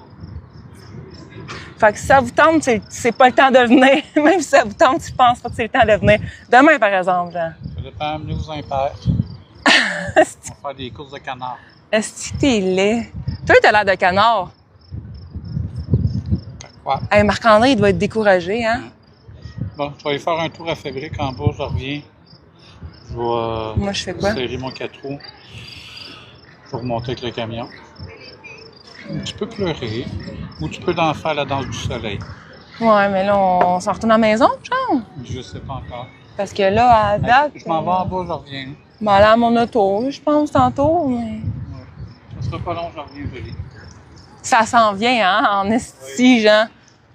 Fait que si ça vous tente, c'est pas le temps de venir. Même si ça vous tente, je pense pas que c'est le temps de venir. Demain, par exemple, Jean. Ça dépend, amenez-vous un père. On va faire des courses de canard. Est-ce que t'es laid? Toi, t'as l'air de canard. Quoi? Hey, Marc-André, il doit être découragé, hein? Bon, je vais aller faire un tour à Fabrique en bas, je reviens. Je vais Moi, je fais quoi? serrer mon 4 roues. Je vais remonter avec le camion. Tu peux pleurer ou tu peux en faire la danse du soleil. Ouais, mais là, on s'en retourne à la maison, genre? Je sais pas encore. Parce que là, à date... Je m'en vais en bas, je reviens. Je vais aller à mon auto, je pense, tantôt, mais... Ouais. Ça sera pas long, je reviens, Julie. Ça s'en vient, hein, en esti, Jean.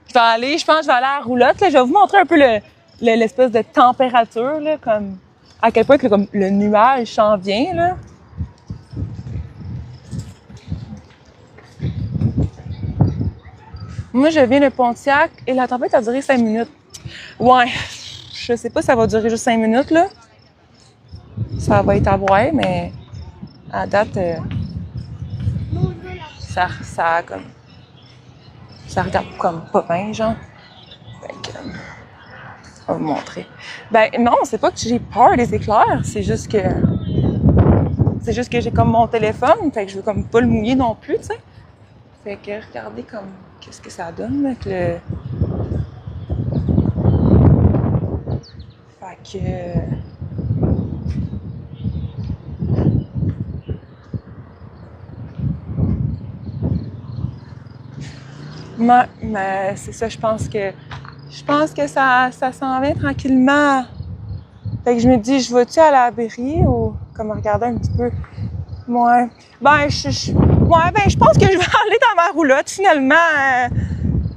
Je pense que je vais aller à la roulotte, là. Je vais vous montrer un peu l'espèce de température, là, comme... À quel point que, comme, le nuage s'en vient, là. Moi, je viens de Pontiac et la tempête a duré 5 minutes. Ouais, je sais pas si ça va durer juste 5 minutes, là. Ça va être à voir, mais à date, ça regarde comme pas bien, genre. Fait que, on va vous montrer. Ben non, c'est pas que j'ai peur des éclairs, c'est juste que j'ai comme mon téléphone, fait que je veux comme pas le mouiller non plus, tu sais. Fait que regardez comme qu'est-ce que ça donne avec le... Fait que... Mais c'est ça, je pense que ça s'en vient tranquillement. Fait que je me dis, je vais-tu à l'abri ou comme regarder un petit peu? Ouais. Ben, je pense que je vais aller dans ma roulotte, finalement.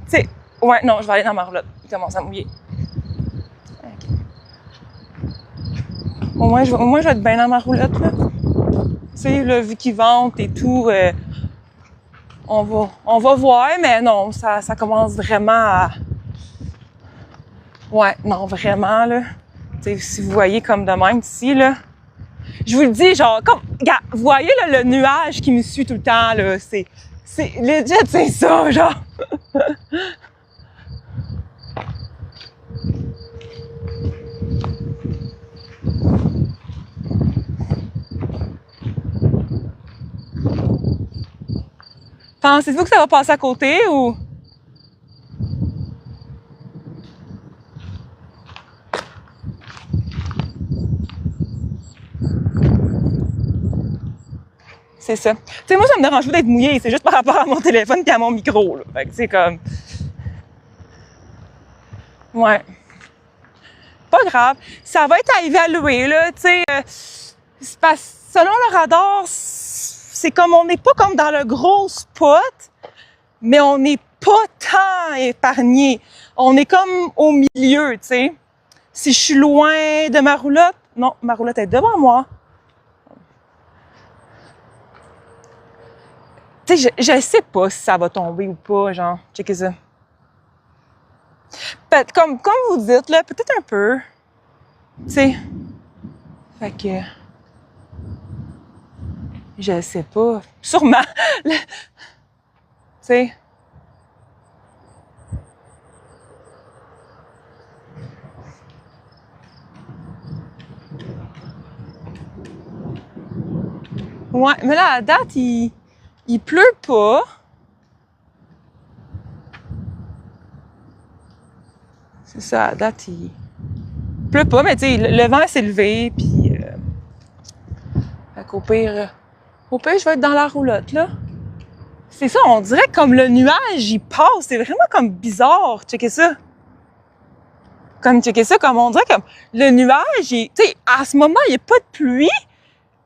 Tu sais, ouais, non, je vais aller dans ma roulotte. Il commence à mouiller. Okay. Au moins, je vais être bien dans ma roulotte, là. Tu sais, là, vu qu'il vente et tout, on va voir, mais non, ça commence vraiment à... Ouais, non, vraiment, là. Tu sais, si vous voyez comme de même ici, là. Je vous le dis, genre, comme, regarde, vous voyez, là, le nuage qui me suit tout le temps, là, c'est legit, c'est ça, genre. Pensez-vous que ça va passer à côté ou... C'est ça. Tu sais, moi, ça me dérange pas d'être mouillée. C'est juste par rapport à mon téléphone et à mon micro, là. Fait que c'est comme... Ouais. Pas grave. Ça va être à évaluer, là. Tu sais, c'est parce selon le radar, c'est comme on n'est pas comme dans le gros spot, mais on n'est pas tant épargné. On est comme au milieu, tu sais. Si je suis loin de ma roulotte... Non, ma roulotte est devant moi. Tu sais, je sais pas si ça va tomber ou pas, genre, checkez ça. Comme vous dites, là, peut-être un peu. Tu sais. Fait que... Je sais pas. Sûrement. Tu sais. Ouais, mais là, à date, il pleut pas. C'est ça, à date, il pleut pas, mais tu sais, le vent s'est levé, puis... fait qu'au pire, je vais être dans la roulotte, là. C'est ça, on dirait comme le nuage, il passe. C'est vraiment comme bizarre. Checkez ça. Checkez ça, comme on dirait comme le nuage, tu sais, à ce moment, il n'y a pas de pluie,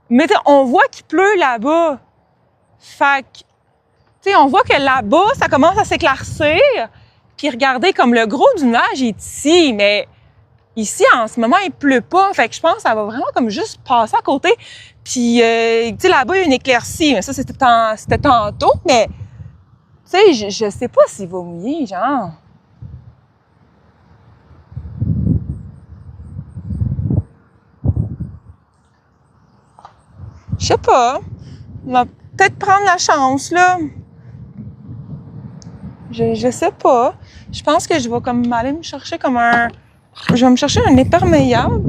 mais on voit qu'il pleut là-bas. Fait que, tu sais, on voit que là-bas, ça commence à s'éclaircir. Puis regardez, comme le gros du nuage est ici, mais ici, en ce moment, il pleut pas. Fait que je pense que ça va vraiment comme juste passer à côté. Puis, tu sais, là-bas, il y a une éclaircie. Mais ça, c'était tantôt. Mais, tu sais, je sais pas s'il va mouiller, genre. Je sais pas. On va peut-être prendre la chance, là. Je sais pas. Je pense que je vais comme aller me chercher comme un... Je vais me chercher un imperméable.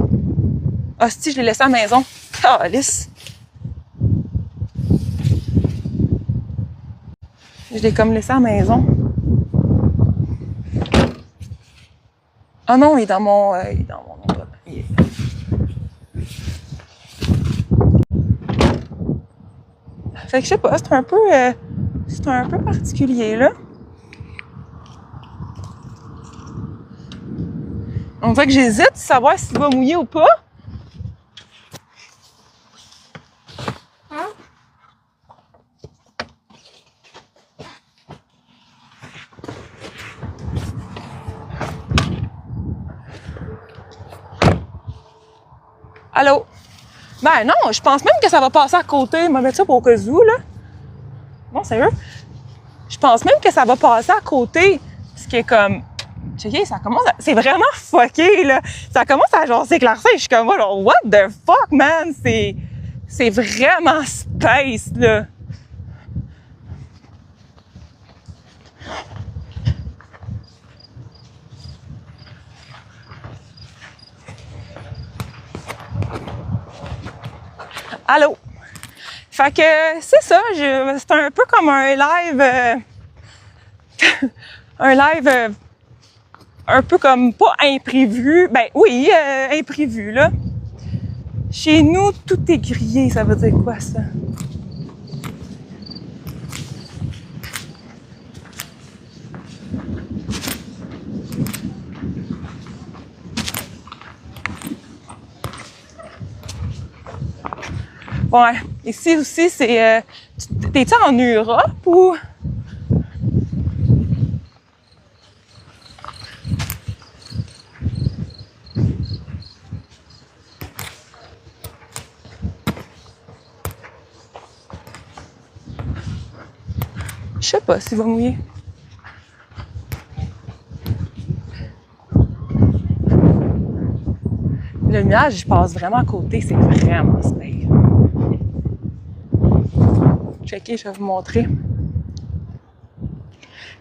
Ah, si, je l'ai laissé à la maison. Ah, Alice. Je l'ai comme laissé à la maison. Ah non, il est dans mon enveloppe. Fait que je sais pas, c'est un peu particulier, là. On dirait que j'hésite à savoir s'il va mouiller ou pas. Allô? Ben non, je pense même que ça va passer à côté. Je vais mettre ça pour au cas où, là. Non, sérieux? Je pense même que ça va passer à côté. Ce qui est comme... Checkez, ça commence à... C'est vraiment fucké, là. Ça commence à genre s'éclaircir. Je suis comme, alors, what the fuck, man? C'est vraiment space, là. Allô? Fait que c'est ça, c'est un peu comme un live... un live un peu comme pas imprévu. Ben oui, imprévu, là. Chez nous, tout est grillé. Ça veut dire quoi, ça? Ouais. Ici aussi, c'est... T'es-tu en Europe ou... Je sais pas s'il va mouiller. Le nuage, je passe vraiment à côté. C'est vraiment space. Checkez, je vais vous montrer.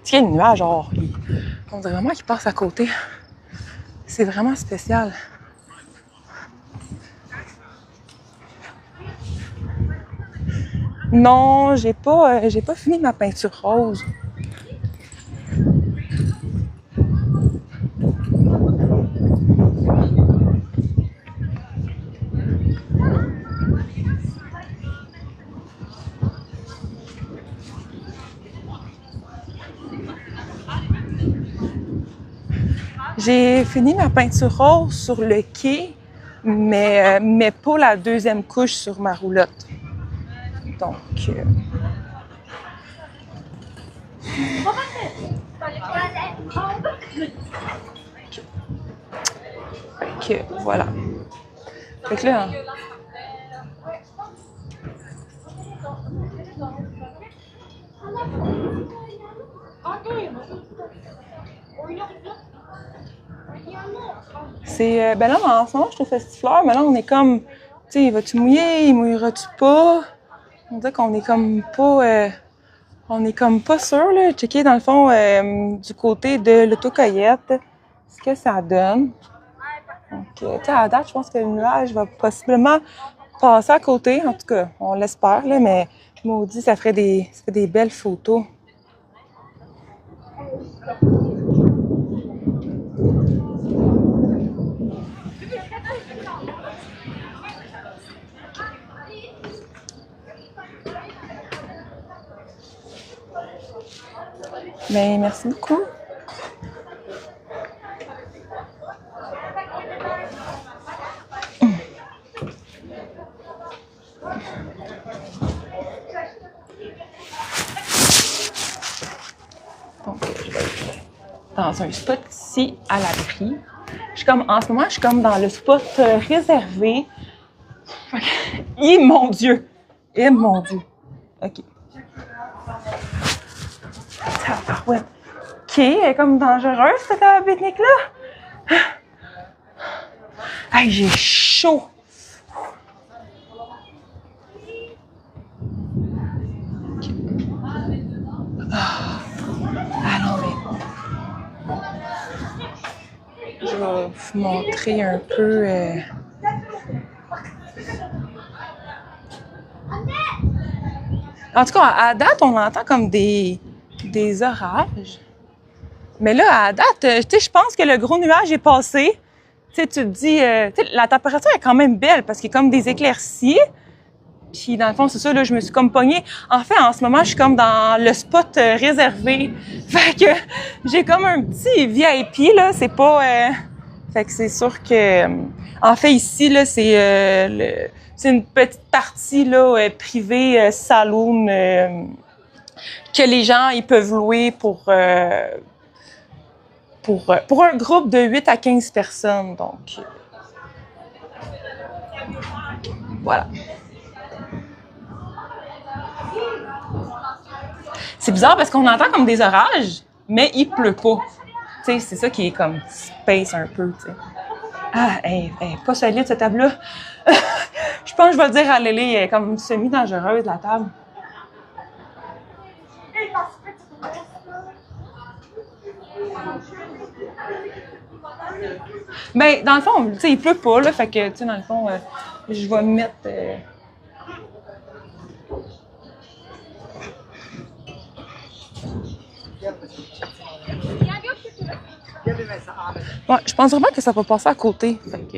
Tiens, le nuage, genre, on dirait vraiment qu'il passe à côté. C'est vraiment spécial. Non, j'ai pas fini ma peinture rose. J'ai fini ma peinture rose sur le quai, mais pas la deuxième couche sur ma roulotte. Donc, voilà. Fait que là, c'est, ben là, en ce moment, je suis au Festifleur, mais là, on est comme, tu sais, vas-tu mouiller, il mouillera-tu pas? On dirait qu'on est comme pas, on est comme pas sûr, là. Checker, dans le fond, du côté de l'autocueillette, ce que ça donne. Donc, tu sais, à la date, je pense que le nuage va possiblement passer à côté. En tout cas, on l'espère, là, mais maudit, ça ferait des belles photos. Mais merci beaucoup. Donc, je vais être dans un spot ici à l'abri. En ce moment, je suis comme dans le spot réservé. Et mon Dieu! Et mon Dieu! OK. Tabarouette. OK, elle est comme dangereuse, cette pique-nique-là. Hey, j'ai chaud! Okay. Ah non, mais... Je vais vous montrer un peu... En tout cas, à date, on entend comme des orages. Mais là, à date, tu sais, je pense que le gros nuage est passé. Tu sais, tu te dis, la température est quand même belle parce qu'il y a comme des éclaircies. Puis dans le fond, c'est ça, là, je me suis comme pognée. En fait, en ce moment, je suis comme dans le spot réservé. Fait que j'ai comme un petit VIP, là. C'est pas... Fait que c'est sûr que... en fait, ici, là, c'est une petite partie, là, privée, saloon, que les gens, ils peuvent louer pour un groupe de 8 à 15 personnes. Donc, voilà. C'est bizarre parce qu'on entend comme des orages, mais il pleut pas. Tu sais, c'est ça qui est comme space un peu, tu sais. Ah, elle est pas solide, cette table-là. Je pense que je vais le dire à Lélie, elle est comme semi-dangereuse, la table. Ben, dans le fond, tu sais, il pleut pas, là, fait que, tu sais, dans le fond, je vais mettre... Ouais, je pense vraiment que ça va passer à côté. Fait que...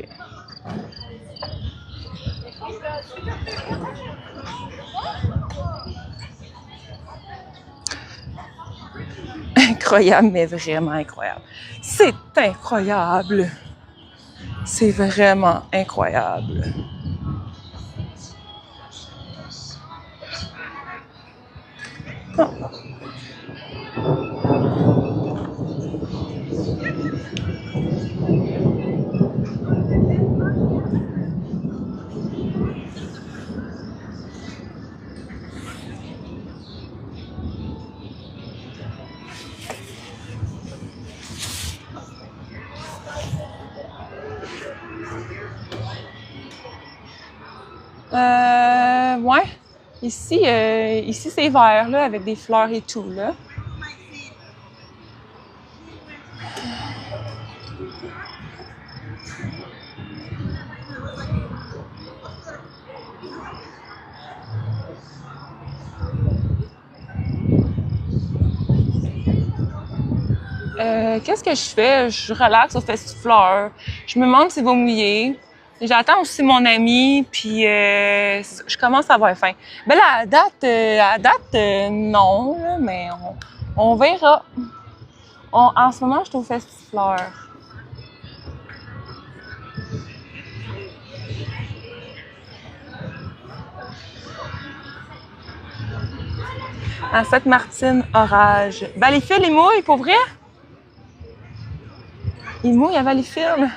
Incroyable, mais vraiment incroyable. C'est incroyable. C'est vraiment incroyable. Oh. Ouais. Ici c'est vert, là, avec des fleurs et tout, là. Qu'est-ce que je fais? Je relaxe au Festifleur. Je me demande s'il va mouiller. J'attends aussi mon ami, puis je commence à avoir faim. Ben là, à date non, là, mais on verra. En ce moment, je suis au Festifleur. À Sainte-Martine, orage. Valleyfield, il mouille, pour vrai? Il mouille à Valleyfield.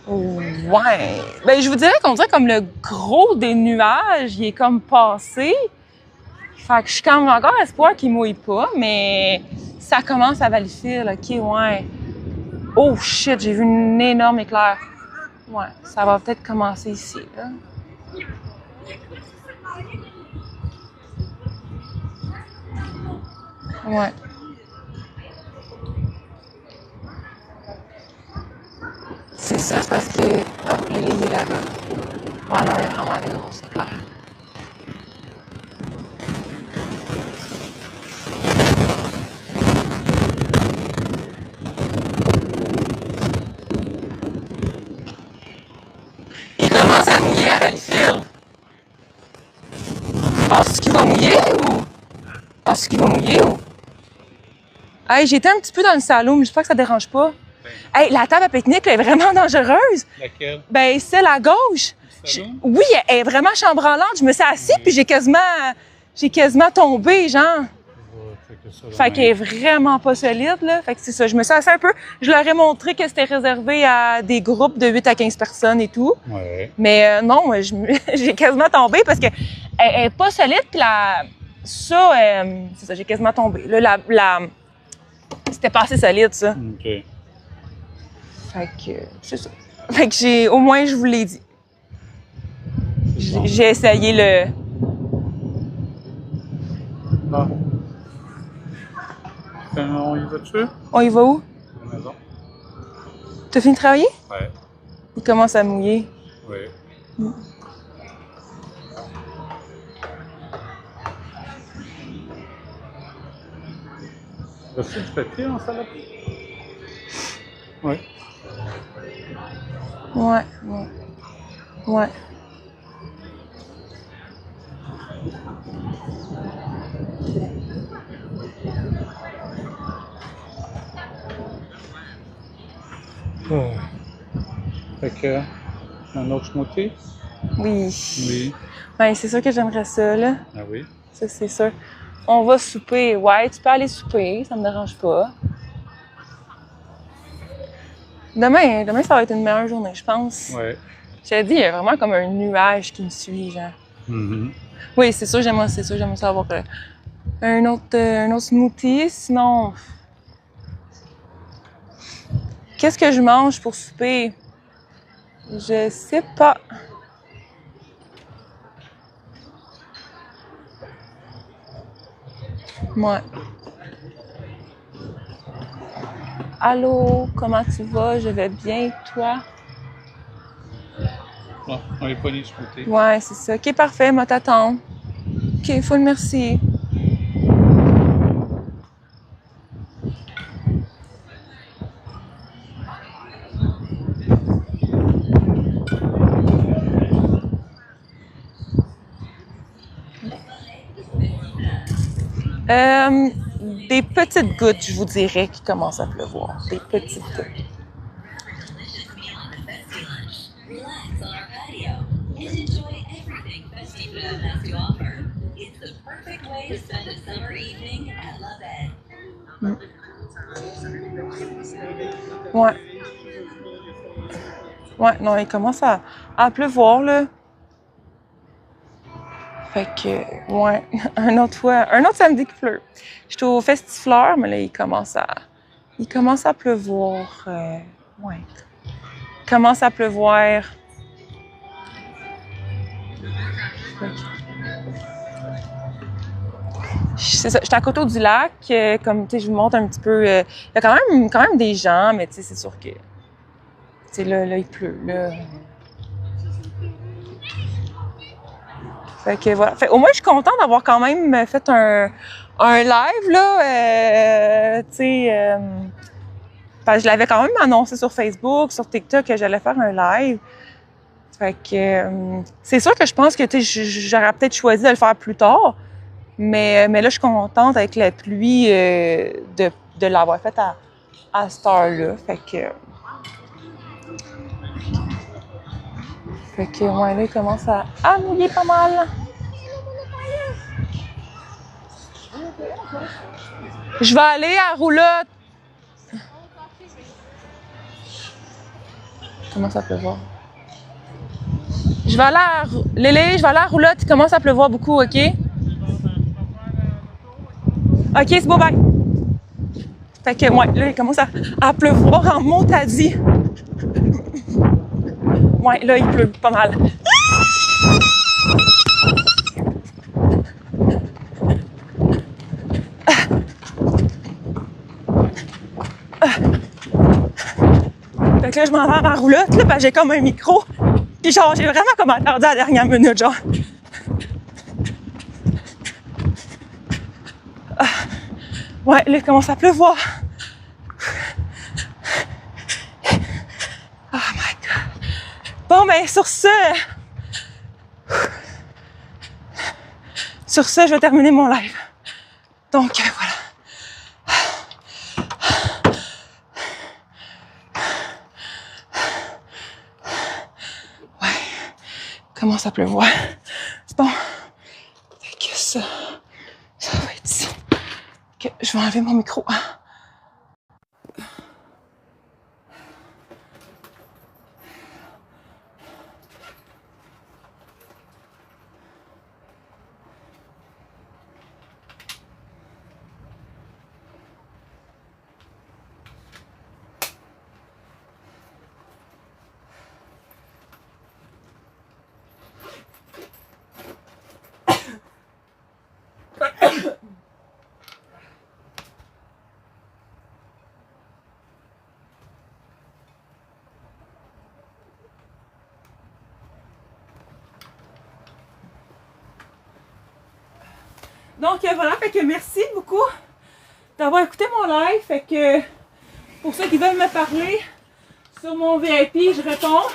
Ouais. Ben, je vous dirais qu'on dirait comme le gros des nuages, il est comme passé. Fait que je suis quand même encore espoir qu'il mouille pas, mais ça commence à Valleyfield, ok, ouais. Oh shit, j'ai vu une énorme éclair. Ouais, ça va peut-être commencer ici, là. Ouais. C'est ça, c'est parce que le lit est là-bas. Voilà, il y a vraiment des grosses éclairs. Il commence à mouiller à Valleyfield. Penses-tu qu'il va mouiller ou? Penses-tu qu'il va mouiller ou? Hey, j'étais un petit peu dans le salon, mais j'espère que ça dérange pas. Hey, la table à pique-nique là, est vraiment dangereuse. Laquelle? Ben, celle à gauche. Oui, elle est vraiment chambranlante. Je me suis assise puis j'ai quasiment tombé, genre. Fait qu'elle est vraiment pas solide, là. Fait que c'est ça. Je me suis assise un peu. Je leur ai montré que c'était réservé à des groupes de 8 à 15 personnes et tout. Ouais. Mais non, j'ai quasiment tombé parce que elle est pas solide. Puis c'est ça, j'ai quasiment tombé. Là, c'était pas assez solide, ça. OK. Fait que, c'est ça. Fait que au moins, je vous l'ai dit. J'ai essayé le... Bon. On y va-tu? On y va où? À la maison. T'as fini de travailler? Ouais. Il commence à mouiller. Oui. As-tu du papier en salade? Oui. Ouais. Ouais. Oh. Fait que, un autre smoothie? Oui. Oui. Ouais, c'est sûr que j'aimerais ça, là. Ah oui? Ça, c'est sûr. On va souper. Ouais, tu peux aller souper, ça me dérange pas. Demain, ça va être une meilleure journée, je pense. Ouais. Je t'ai dit, il y a vraiment comme un nuage qui me suit, genre. Mm-hmm. Oui, c'est sûr, j'aimerais ça avoir un autre smoothie. Sinon, qu'est-ce que je mange pour souper? Je sais pas. Ouais. Allô, comment tu vas? Je vais bien, toi? Bon, on est pas les smoothies. Ouais, c'est ça. OK, parfait, moi t'attends. OK, full merci. Des petites gouttes, je vous dirais, qui commencent à pleuvoir. Des petites gouttes. Ouais. Ouais, non, il commence à pleuvoir, là. Fait que, ouais, un autre samedi qu'il pleut. J'étais au Festifleur, mais là, il commence à pleuvoir. Ouais. Il commence à pleuvoir. C'est ça, j'étais à côté du lac, comme, tu sais, je vous montre un petit peu. Il y a quand même des gens, mais tu sais, c'est sûr que, tu sais, là, il pleut, là. Fait que voilà. Fait, au moins, je suis contente d'avoir quand même fait un live, là. Tu sais, je l'avais quand même annoncé sur Facebook, sur TikTok, que j'allais faire un live. Fait que c'est sûr que je pense que j'aurais peut-être choisi de le faire plus tard. Mais là, je suis contente avec la pluie de l'avoir fait à cette heure-là. Fait que ouais, là, il commence à mouiller pas mal. Je vais aller à Roulotte. Comment ça pleuvoir? Je vais aller à Lélé, je vais aller à Roulotte. Il commence à pleuvoir beaucoup, OK? OK, c'est beau, bye. Fait que, ouais, là, il commence à pleuvoir en Montadie. Ouais, là, il pleut pas mal. Fait que là, je m'en vais à ma roulotte, là, parce que j'ai comme un micro. Puis genre, j'ai vraiment comme attardé à la dernière minute, genre. Ouais, là, il commence à pleuvoir. Oh my God. Bon, ben, sur ce, je vais terminer mon live. Donc, voilà. Ouais, il commence à pleuvoir. Bon, fait que ça va être ici. Okay, je vais enlever mon micro. Donc voilà, fait que merci beaucoup d'avoir écouté mon live. Fait que pour ceux qui veulent me parler sur mon VIP, je réponds.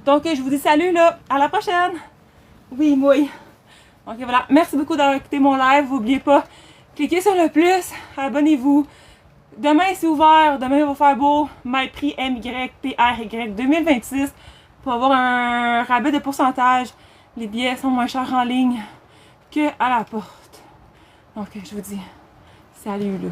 Donc, je vous dis salut, là. À la prochaine. Oui, moi. Donc, voilà. Merci beaucoup d'avoir écouté mon live. N'oubliez pas, cliquez sur le plus. Abonnez-vous. Demain, c'est ouvert. Demain, il va faire beau. MyPrix MYPRY 2026 pour avoir un rabais de pourcentage. Les billets sont moins chers en ligne qu'à la porte. Donc, je vous dis salut, là.